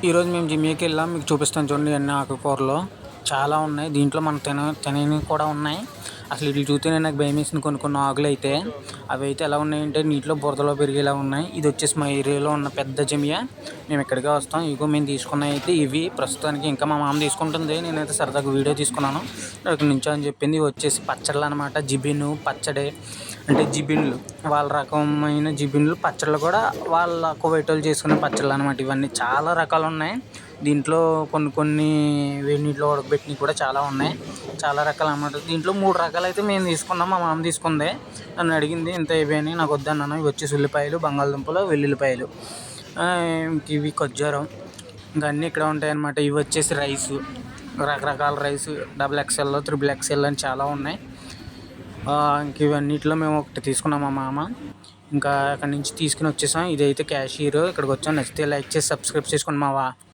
ఈరోజు మేము జిమ్కి వెళ్ళాం. మీకు చూపిస్తాను చూడండి. అన్ని ఆకుకూరలు చాలా ఉన్నాయి. దీంట్లో మనం తినని కూడా ఉన్నాయి. అసలు వీటిని చూస్తేనే నాకు భయం వేసింది. కొన్ని ఆకులు అయితే అవి అయితే ఎలా ఉన్నాయంటే నీటిలో బురదలో పెరిగేలా ఉన్నాయి. ఇది వచ్చేసి మా ఏరియాలో ఉన్న పెద్ద జిమియా. మేము ఇక్కడికే వస్తాం. ఇగో మేము తీసుకున్నవి అయితే ఇవి ప్రస్తుతానికి. ఇంకా మా మామ తీసుకుంటుంది. నేనైతే సరదాగా వీడియో తీసుకున్నాను. ఇక్కడ నుంచో అని చెప్పింది. ఇవి వచ్చేసి పచ్చళ్ళు అనమాట. జిబిను పచ్చడి అంటే జిబిన్లు వాళ్ళ రకమైన జిబిన్లు పచ్చళ్ళు కూడా వాళ్ళ కువైట్ చేసుకునే పచ్చళ్ళు అనమాట. ఇవన్నీ చాలా రకాలు ఉన్నాయి. దీంట్లో కొన్ని వేడి నీటిలో ఉడకబెట్టినవి కూడా చాలా ఉన్నాయి. చాలా రకాలు అన్నమాట. దీంట్లో 3 రకాలు అయితే మేము తీసుకున్నాం. మా మామ తీసుకుంది. నన్ను అడిగింది ఇంత ఇవేని, నాకు వద్దన్నాను. ఇవి వచ్చేసి ఉల్లిపాయలు, బంగాళదుంపలు, వెల్లుల్లిపాయలు, ఇవి ఖర్జూరం, ఇంకా అన్నీ ఇక్కడ ఉంటాయన్నమాట. ఇవి వచ్చేసి రైసు, రకరకాల రైసు, XXL, XXL అని చాలా ఉన్నాయి. ఇంక ఇవన్నిటిలో మేము ఒకటి తీసుకున్నాం మా మామ. ఇంకా అక్కడి నుంచి తీసుకుని వచ్చేసాం. ఇదైతే క్యాషియర్. ఇక్కడికి వచ్చాం. నచ్చితే లైక్ చేసి సబ్స్క్రైబ్ చేసుకోండి మావా.